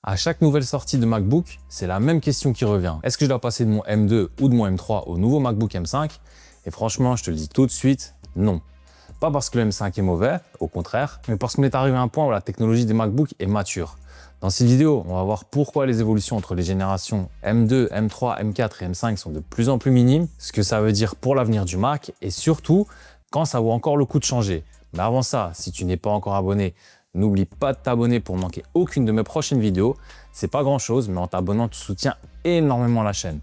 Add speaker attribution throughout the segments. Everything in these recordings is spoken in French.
Speaker 1: À chaque nouvelle sortie de MacBook, c'est la même question qui revient. Est-ce que je dois passer de mon M2 ou de mon M3 au nouveau MacBook M5? Et franchement, je te le dis tout de suite, non. Pas parce que le M5 est mauvais, au contraire, mais parce qu'on est arrivé à un point où la technologie des MacBooks est mature. Dans cette vidéo, on va voir pourquoi les évolutions entre les générations M2, M3, M4 et M5 sont de plus en plus minimes, ce que ça veut dire pour l'avenir du Mac et surtout, quand ça vaut encore le coup de changer. Mais avant ça, si tu n'es pas encore abonné, n'oublie pas de t'abonner pour ne manquer aucune de mes prochaines vidéos. C'est pas grand chose, mais en t'abonnant, tu soutiens énormément la chaîne.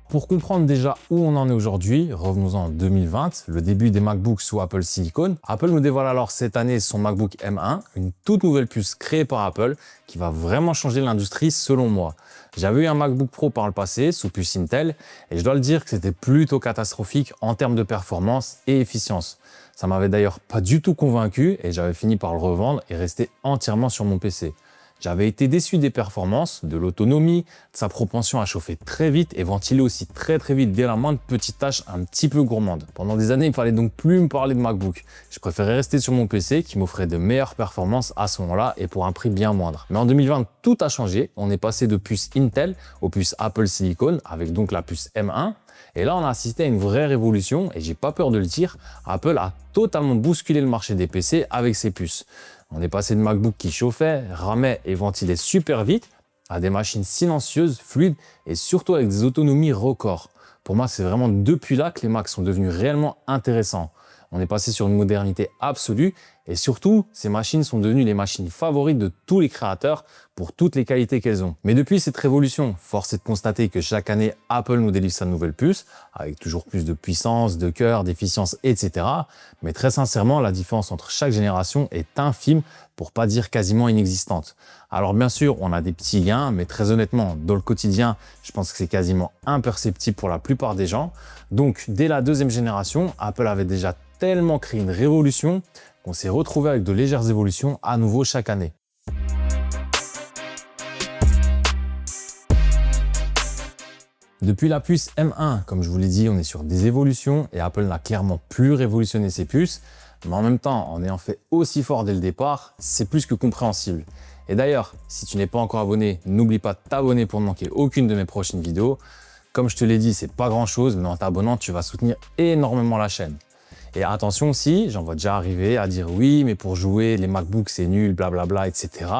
Speaker 1: Pour comprendre déjà où on en est aujourd'hui, revenons-en en 2020, le début des MacBooks sous Apple Silicon. Apple nous dévoile alors cette année son MacBook M1, une toute nouvelle puce créée par Apple qui va vraiment changer l'industrie selon moi. J'avais eu un MacBook Pro par le passé sous puce Intel et je dois le dire que c'était plutôt catastrophique en termes de performance et efficience. Ça m'avait d'ailleurs pas du tout convaincu et j'avais fini par le revendre et rester entièrement sur mon PC. J'avais été déçu des performances, de l'autonomie, de sa propension à chauffer très vite et ventiler aussi très vite dès la moindre petite tâche un petit peu gourmande. Pendant des années, il ne fallait donc plus me parler de MacBook. Je préférais rester sur mon PC qui m'offrait de meilleures performances à ce moment-là et pour un prix bien moindre. Mais en 2020, tout a changé. On est passé de puce Intel aux puces Apple Silicon avec donc la puce M1. Et là, on a assisté à une vraie révolution et j'ai pas peur de le dire, Apple a totalement bousculé le marché des PC avec ses puces. On est passé de MacBook qui chauffaient, ramaient et ventilaient super vite à des machines silencieuses, fluides et surtout avec des autonomies records. Pour moi, c'est vraiment depuis là que les Macs sont devenus réellement intéressants. On est passé sur une modernité absolue et surtout, ces machines sont devenues les machines favorites de tous les créateurs pour toutes les qualités qu'elles ont. Mais depuis cette révolution, force est de constater que chaque année, Apple nous délivre sa nouvelle puce avec toujours plus de puissance, de cœur, d'efficience, etc. Mais très sincèrement, la différence entre chaque génération est infime pour pas dire quasiment inexistante. Alors bien sûr, on a des petits gains, mais très honnêtement, dans le quotidien, je pense que c'est quasiment imperceptible pour la plupart des gens. Donc, dès la deuxième génération, Apple avait déjà tellement créé une révolution qu'on s'est retrouvé avec de légères évolutions à nouveau chaque année. Depuis la puce M1, comme je vous l'ai dit, on est sur des évolutions et Apple n'a clairement plus révolutionné ses puces. Mais en même temps, en ayant fait aussi fort dès le départ, c'est plus que compréhensible. Et d'ailleurs, si tu n'es pas encore abonné, n'oublie pas de t'abonner pour ne manquer aucune de mes prochaines vidéos. Comme je te l'ai dit, c'est pas grand chose, mais en t'abonnant, tu vas soutenir énormément la chaîne. Et attention aussi, j'en vois déjà arriver à dire oui, mais pour jouer, les MacBooks c'est nul, blablabla, etc.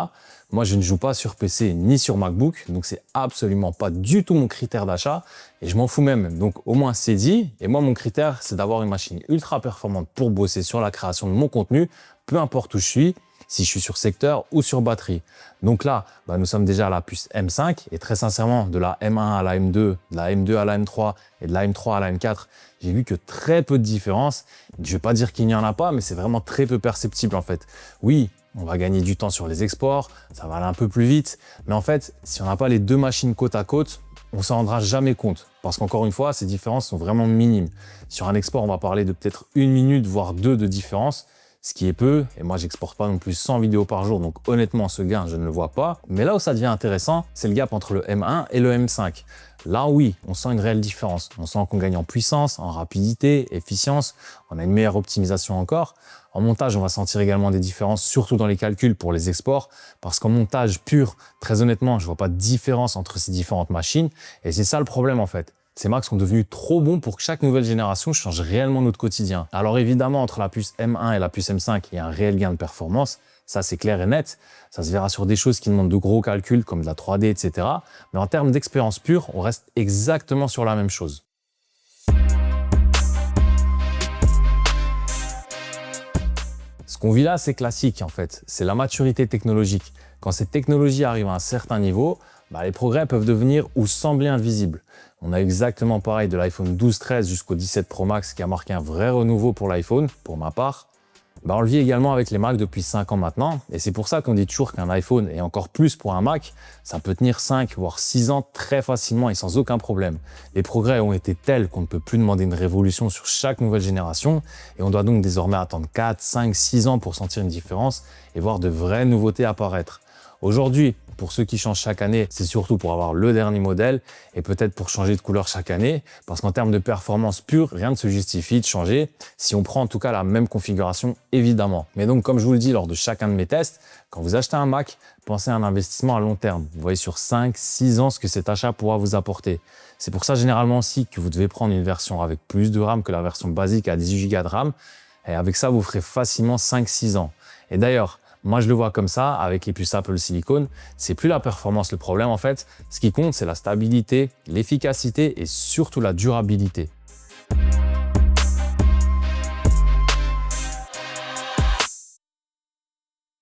Speaker 1: Moi, je ne joue pas sur PC ni sur MacBook, donc c'est absolument pas du tout mon critère d'achat et je m'en fous même. Donc au moins c'est dit. Et moi, mon critère, c'est d'avoir une machine ultra performante pour bosser sur la création de mon contenu, peu importe où je suis, si je suis sur secteur ou sur batterie. Donc là, nous sommes déjà à la puce M5 et très sincèrement, de la M1 à la M2, de la M2 à la M3 et de la M3 à la M4, j'ai vu que très peu de différence. Je ne vais pas dire qu'il n'y en a pas, mais c'est vraiment très peu perceptible en fait. Oui, on va gagner du temps sur les exports, ça va aller un peu plus vite, mais en fait, si on n'a pas les deux machines côte à côte, on s'en rendra jamais compte. Parce qu'encore une fois, ces différences sont vraiment minimes. Sur un export, on va parler de peut-être 1 minute, voire 2 de différence, ce qui est peu, et moi j'exporte pas non plus 100 vidéos par jour, donc honnêtement ce gain je ne le vois pas. Mais là où ça devient intéressant, c'est le gap entre le M1 et le M5. Là oui, on sent une réelle différence. On sent qu'on gagne en puissance, en rapidité, efficience, on a une meilleure optimisation encore. En montage, on va sentir également des différences, surtout dans les calculs pour les exports, parce qu'en montage pur, très honnêtement, je vois pas de différence entre ces différentes machines, et c'est ça le problème en fait. Ces Macs sont devenus trop bons pour que chaque nouvelle génération change réellement notre quotidien. Alors évidemment, entre la puce M1 et la puce M5, il y a un réel gain de performance. Ça, c'est clair et net. Ça se verra sur des choses qui demandent de gros calculs comme de la 3D, etc. Mais en termes d'expérience pure, on reste exactement sur la même chose. Ce qu'on vit là, c'est classique en fait. C'est la maturité technologique. Quand cette technologie arrive à un certain niveau, les progrès peuvent devenir ou sembler invisibles. On a exactement pareil de l'iPhone 12-13 jusqu'au 17 Pro Max qui a marqué un vrai renouveau pour l'iPhone, pour ma part. On le vit également avec les Macs depuis 5 ans maintenant, et c'est pour ça qu'on dit toujours qu'un iPhone, et encore plus pour un Mac, ça peut tenir 5 voire 6 ans très facilement et sans aucun problème. Les progrès ont été tels qu'on ne peut plus demander une révolution sur chaque nouvelle génération, et on doit donc désormais attendre 4, 5, 6 ans pour sentir une différence et voir de vraies nouveautés apparaître. Aujourd'hui, pour ceux qui changent chaque année, c'est surtout pour avoir le dernier modèle et peut-être pour changer de couleur chaque année, parce qu'en termes de performance pure, rien ne se justifie de changer si on prend en tout cas la même configuration, évidemment. Mais donc, comme je vous le dis lors de chacun de mes tests, quand vous achetez un Mac, pensez à un investissement à long terme. Vous voyez sur 5-6 ans ce que cet achat pourra vous apporter. C'est pour ça généralement aussi que vous devez prendre une version avec plus de RAM que la version basique à 18 Go de RAM. Et avec ça, vous ferez facilement 5-6 ans. Et d'ailleurs, moi, je le vois comme ça, avec les puces Apple Silicon, c'est plus la performance le problème en fait. Ce qui compte, c'est la stabilité, l'efficacité et surtout la durabilité.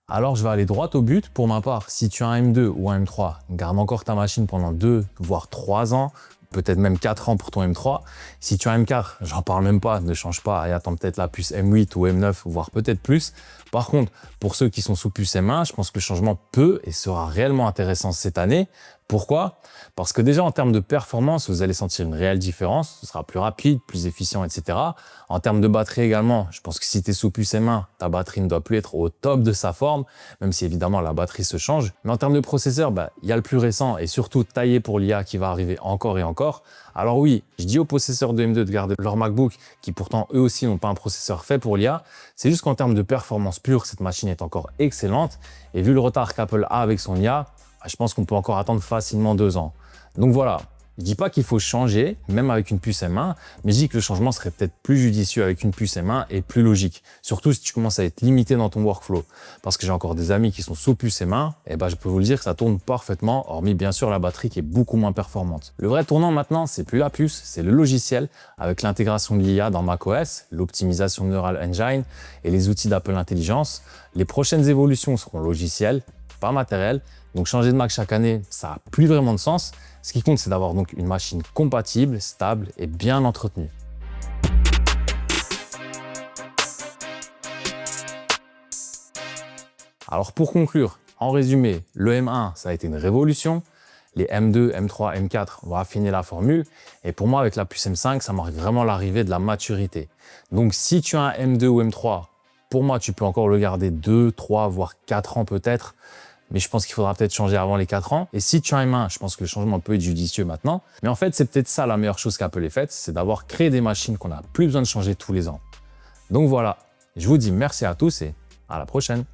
Speaker 1: Alors, je vais aller droit au but. Pour ma part, si tu as un M2 ou un M3, garde encore ta machine pendant 2 voire 3 ans, peut-être même 4 ans pour ton M3. Si tu as un M4, j'en parle même pas, ne change pas et attends peut-être la puce M8 ou M9, voire peut-être plus. Par contre, pour ceux qui sont sous puce M1, je pense que le changement peut et sera réellement intéressant cette année. Pourquoi? Parce que déjà en termes de performance, vous allez sentir une réelle différence. Ce sera plus rapide, plus efficient, etc. En termes de batterie également, je pense que si tu es sous puce M1, ta batterie ne doit plus être au top de sa forme, même si évidemment la batterie se change. Mais en termes de processeur, il y a le plus récent et surtout taillé pour l'IA qui va arriver encore et encore. Alors oui, je dis aux possesseurs de M2 de garder leur MacBook, qui pourtant eux aussi n'ont pas un processeur fait pour l'IA. C'est juste qu'en termes de performance pure, cette machine est encore excellente. Et vu le retard qu'Apple a avec son IA, je pense qu'on peut encore attendre facilement 2 ans. Donc voilà, je dis pas qu'il faut changer, même avec une puce M1, mais je dis que le changement serait peut-être plus judicieux avec une puce M1 et plus logique. Surtout si tu commences à être limité dans ton workflow. Parce que j'ai encore des amis qui sont sous puce M1, et je peux vous le dire que ça tourne parfaitement, hormis bien sûr la batterie qui est beaucoup moins performante. Le vrai tournant maintenant, c'est plus la puce, c'est le logiciel, avec l'intégration de l'IA dans macOS, l'optimisation de Neural Engine et les outils d'Apple Intelligence. Les prochaines évolutions seront logicielles, pas matérielles. Donc changer de Mac chaque année, ça n'a plus vraiment de sens. Ce qui compte, c'est d'avoir donc une machine compatible, stable et bien entretenue. Alors pour conclure, en résumé, le M1, ça a été une révolution. Les M2, M3, M4 vont affiner la formule. Et pour moi, avec la puce M5, ça marque vraiment l'arrivée de la maturité. Donc si tu as un M2 ou M3, pour moi, tu peux encore le garder 2, 3, voire 4 ans peut-être. Mais je pense qu'il faudra peut-être changer avant les 4 ans. Et si tu as un M1, je pense que le changement peut être judicieux maintenant. Mais en fait, c'est peut-être ça la meilleure chose qu'Apple ait faite, c'est d'avoir créé des machines qu'on n'a plus besoin de changer tous les ans. Donc voilà, je vous dis merci à tous et à la prochaine.